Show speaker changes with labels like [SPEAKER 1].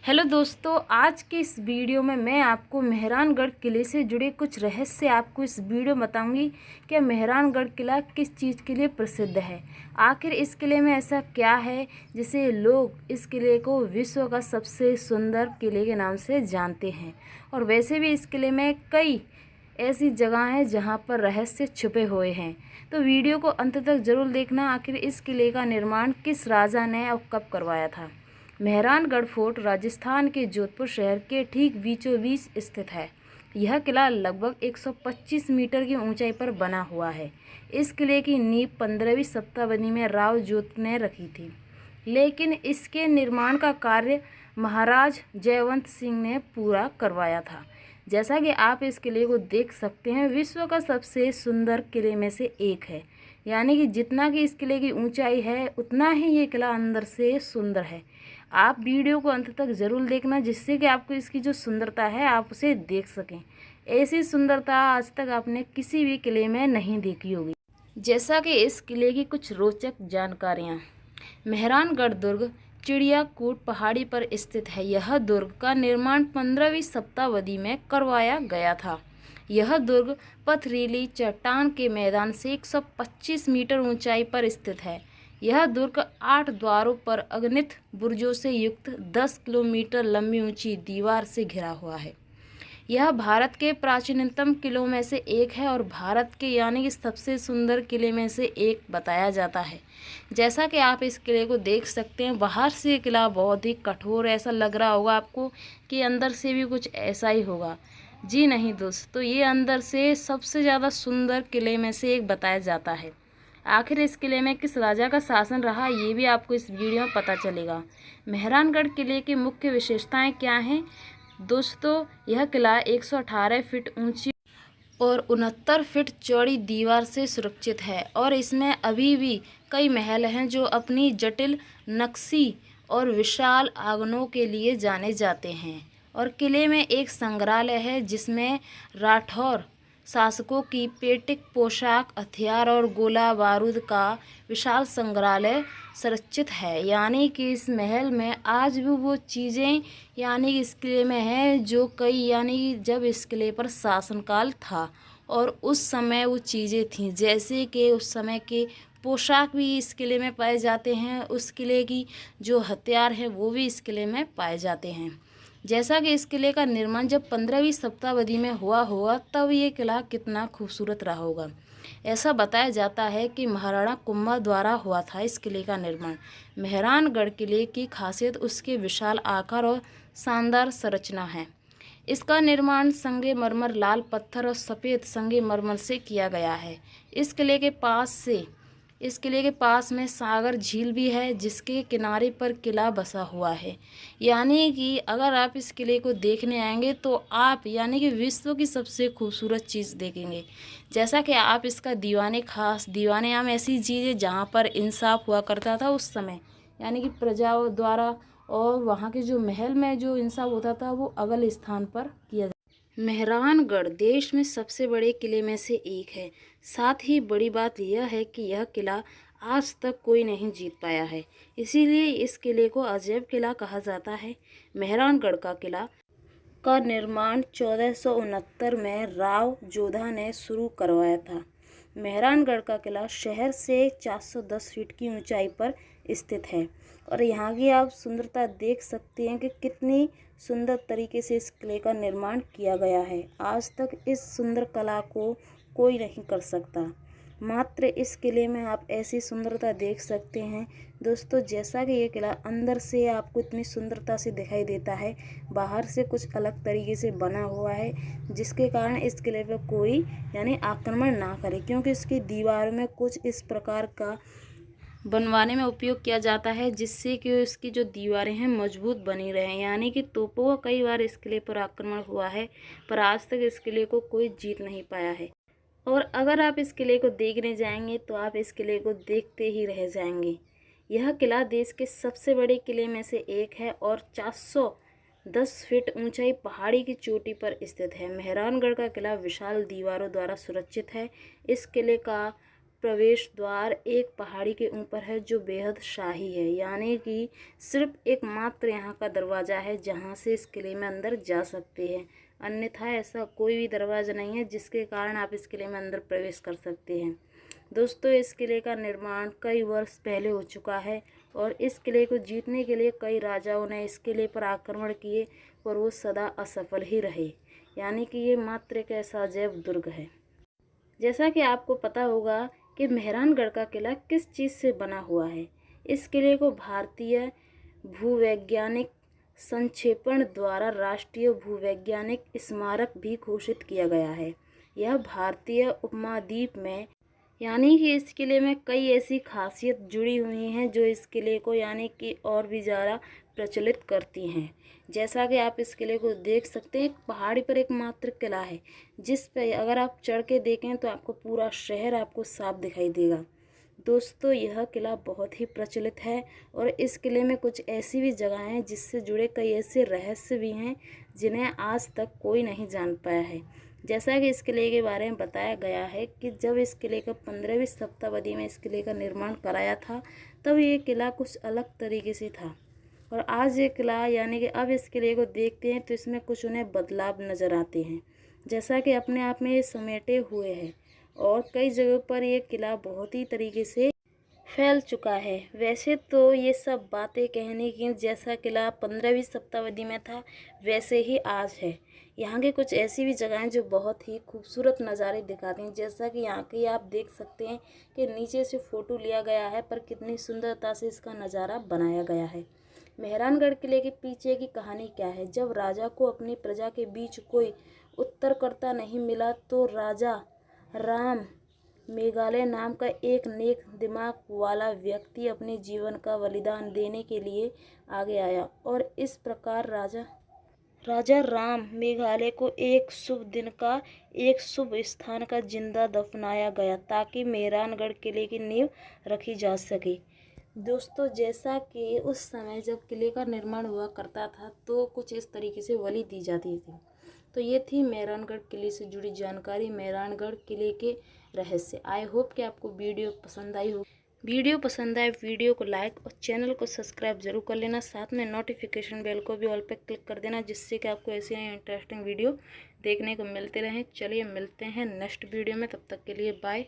[SPEAKER 1] Hello दोस्तों, आज के इस वीडियो में मैं आपको मेहरानगढ़ किले से जुड़े कुछ रहस्य आपको इस वीडियो में बताऊंगी कि मेहरानगढ़ किला किस चीज़ के लिए प्रसिद्ध है। आखिर इस किले में ऐसा क्या है जिसे लोग इस किले को विश्व का सबसे सुंदर किले के नाम से जानते हैं। और वैसे भी इस किले में कई ऐसी जगह हैं जहां पर रहस्य छुपे हुए हैं। तो वीडियो को अंत तक ज़रूर देखना। आखिर इस किले का निर्माण किस राजा ने और कब करवाया था। मेहरानगढ़ फोर्ट राजस्थान के जोधपुर शहर के ठीक बीचों बीच स्थित है। यह किला लगभग 125 मीटर की ऊंचाई पर बना हुआ है। इस किले की नींव 15वीं शताब्दी में राव जोत ने रखी थी, लेकिन इसके निर्माण का कार्य महाराज जयवंत सिंह ने पूरा करवाया था। जैसा कि आप इस किले को देख सकते हैं, विश्व का सबसे सुंदर किले में से एक है। यानी कि जितना कि इस किले की ऊंचाई है उतना ही ये किला अंदर से सुंदर है। आप वीडियो को अंत तक ज़रूर देखना, जिससे कि आपको इसकी जो सुंदरता है आप उसे देख सकें। ऐसी सुंदरता आज तक आपने किसी भी किले में नहीं देखी होगी। जैसा कि इस किले की कुछ रोचक जानकारियाँ। मेहरानगढ़ दुर्ग चिड़ियाकूट पहाड़ी पर स्थित है। यह दुर्ग का निर्माण 15वीं शताब्दी में करवाया गया था। यह दुर्ग पथरीली चट्टान के मैदान से 125 मीटर ऊंचाई पर स्थित है। यह दुर्ग 8 द्वारों पर अगणित बुर्जों से युक्त 10 किलोमीटर लंबी ऊंची दीवार से घिरा हुआ है। यह भारत के प्राचीनतम किलों में से एक है और भारत के यानी कि सबसे सुंदर किले में से एक बताया जाता है। जैसा कि आप इस किले को देख सकते हैं, बाहर से ये किला बहुत ही कठोर ऐसा लग रहा होगा आपको कि अंदर से भी कुछ ऐसा ही होगा। जी नहीं दोस्तों, ये अंदर से सबसे ज़्यादा सुंदर किले में से एक बताया जाता है। आखिर इस किले में किस राजा का शासन रहा, ये भी आपको इस वीडियो में पता चलेगा। मेहरानगढ़ किले की मुख्य विशेषताएं क्या हैं दोस्तों? यह किला 118 फीट ऊंची और 69 फीट चौड़ी दीवार से सुरक्षित है और इसमें अभी भी कई महल हैं जो अपनी जटिल नक्शी और विशाल आंगनों के लिए जाने जाते हैं। और किले में एक संग्रहालय है जिसमें राठौर शासकों की पेटिक पोशाक, हथियार और गोला बारूद का विशाल संग्रहालय संरक्षित है। यानी कि इस महल में आज भी वो चीज़ें यानी कि इस किले में हैं जो कई यानी जब इस किले पर शासनकाल था और उस समय वो चीज़ें थीं, जैसे कि उस समय के पोशाक भी इस किले में पाए जाते हैं। उस किले की जो हथियार हैं वो भी इस किले में पाए जाते हैं। जैसा कि इस किले का निर्माण जब 15वीं शताब्दी में हुआ होगा तब ये किला कितना खूबसूरत रहा होगा। ऐसा बताया जाता है कि महाराणा कुंभा द्वारा हुआ था इस किले का निर्माण। मेहरानगढ़ किले की खासियत उसके विशाल आकार और शानदार संरचना है। इसका निर्माण संगमरमर, लाल पत्थर और सफ़ेद संगमरमर से किया गया है। इस किले के पास में सागर झील भी है जिसके किनारे पर किला बसा हुआ है। यानी कि अगर आप इस किले को देखने आएंगे तो आप यानी कि विश्व की सबसे खूबसूरत चीज़ देखेंगे। जैसा कि आप इसका दीवाने आम ऐसी चीज़ है जहाँ पर इंसाफ हुआ करता था उस समय, यानी कि प्रजाओं द्वारा, और वहाँ के जो महल में जो इंसाफ होता था वो अगले स्थान पर किया। मेहरानगढ़ देश में सबसे बड़े किले में से एक है। साथ ही बड़ी बात यह है कि यह किला आज तक कोई नहीं जीत पाया है, इसीलिए इस किले को अजैब किला कहा जाता है। मेहरानगढ़ का किला का निर्माण 1469 में राव जोधा ने शुरू करवाया था। मेहरानगढ़ का किला शहर से 410 फीट की ऊंचाई पर स्थित है और यहाँ की आप सुंदरता देख सकते हैं कि कितनी सुंदर तरीके से इस किले का निर्माण किया गया है। आज तक इस सुंदर कला को कोई नहीं कर सकता। मात्र इस किले में आप ऐसी सुंदरता देख सकते हैं दोस्तों। जैसा कि ये किला अंदर से आपको इतनी सुंदरता से दिखाई देता है, बाहर से कुछ अलग तरीके से बना हुआ है, जिसके कारण इस किले पर कोई यानी आक्रमण ना करे, क्योंकि इसकी दीवार में कुछ इस प्रकार का बनवाने में उपयोग किया जाता है जिससे कि इसकी जो दीवारें हैं मजबूत बनी रहें। यानी कि तोपों का कई बार इस किले पर आक्रमण हुआ है, पर आज तक इस किले को कोई जीत नहीं पाया है। और अगर आप इस किले को देखने जाएंगे तो आप इस किले को देखते ही रह जाएंगे। यह किला देश के सबसे बड़े किले में से एक है और 410 फीट ऊंचाई पहाड़ी की चोटी पर स्थित है। मेहरानगढ़ का किला विशाल दीवारों द्वारा सुरक्षित है। इस किले का प्रवेश द्वार एक पहाड़ी के ऊपर है जो बेहद शाही है, यानी कि सिर्फ एकमात्र यहाँ का दरवाज़ा है जहाँ से इस किले में अंदर जा सकते हैं। अन्यथा ऐसा कोई भी दरवाज़ा नहीं है जिसके कारण आप इस किले में अंदर प्रवेश कर सकते हैं। दोस्तों, इस किले का निर्माण कई वर्ष पहले हो चुका है और इस किले को जीतने के लिए कई राजाओं ने इस किले पर आक्रमण किए, पर वो सदा असफल ही रहे। यानी कि ये मात्र एक ऐसा अजैब दुर्ग है। जैसा कि आपको पता होगा कि मेहरानगढ़ का किला किस चीज़ से बना हुआ है। इस किले को भारतीय भूवैज्ञानिक संक्षेपण द्वारा राष्ट्रीय भूवैज्ञानिक स्मारक भी घोषित किया गया है। यह भारतीय उपमहाद्वीप में, यानी कि इस किले में कई ऐसी खासियत जुड़ी हुई हैं जो इस किले को यानी कि और भी ज़्यादा प्रचलित करती हैं। जैसा कि आप इस किले को देख सकते हैं, एक पहाड़ी पर एकमात्र किला है जिस पे अगर आप चढ़ के देखें तो आपको पूरा शहर आपको साफ दिखाई देगा। दोस्तों, यह किला बहुत ही प्रचलित है और इस किले में कुछ ऐसी भी जगह हैं जिससे जुड़े कई ऐसे रहस्य भी हैं जिन्हें आज तक कोई नहीं जान पाया है। जैसा कि इस किले के बारे में बताया गया है कि जब इस किले का 15वीं शताब्दी में इस किले का निर्माण कराया था, तब ये किला कुछ अलग तरीके से था और आज ये किला यानी कि अब इस किले को देखते हैं तो इसमें कुछ उन्हें बदलाव नज़र आते हैं। जैसा कि अपने आप में ये समेटे हुए है और कई जगहों पर ये किला बहुत ही तरीके से फैल चुका है। वैसे तो ये सब बातें कहने की, जैसा किला 15वीं शताब्दी में था वैसे ही आज है। यहाँ के कुछ ऐसी भी जगहें जो बहुत ही खूबसूरत नज़ारे दिखाती हैं। जैसा कि यहाँ की आप देख सकते हैं कि नीचे से फ़ोटो लिया गया है, पर कितनी सुंदरता से इसका नज़ारा बनाया गया है। मेहरानगढ़ किले के पीछे की कहानी क्या है? जब राजा को अपनी प्रजा के बीच कोई उत्तरकर्ता नहीं मिला तो राजा राम मेघालय नाम का एक नेक दिमाग वाला व्यक्ति अपने जीवन का बलिदान देने के लिए आगे आया और इस प्रकार राजा राम मेघालय को एक शुभ दिन का एक शुभ स्थान का जिंदा दफनाया गया ताकि मेहरानगढ़ किले की नींव रखी जा सके। दोस्तों, जैसा कि उस समय जब किले का निर्माण हुआ करता था तो कुछ इस तरीके से बलि दी जाती थी। तो ये थी मेहरानगढ़ किले से जुड़ी जानकारी, मेहरानगढ़ किले के रहस्य। आई होप कि आपको वीडियो पसंद आई हो। वीडियो पसंद आए वीडियो को लाइक और चैनल को सब्सक्राइब जरूर कर लेना। साथ में नोटिफिकेशन बेल को भी ऑल पे क्लिक कर देना, जिससे कि आपको ऐसी इंटरेस्टिंग वीडियो देखने को मिलते रहें। चलिए मिलते हैं नेक्स्ट वीडियो में, तब तक के लिए बाय।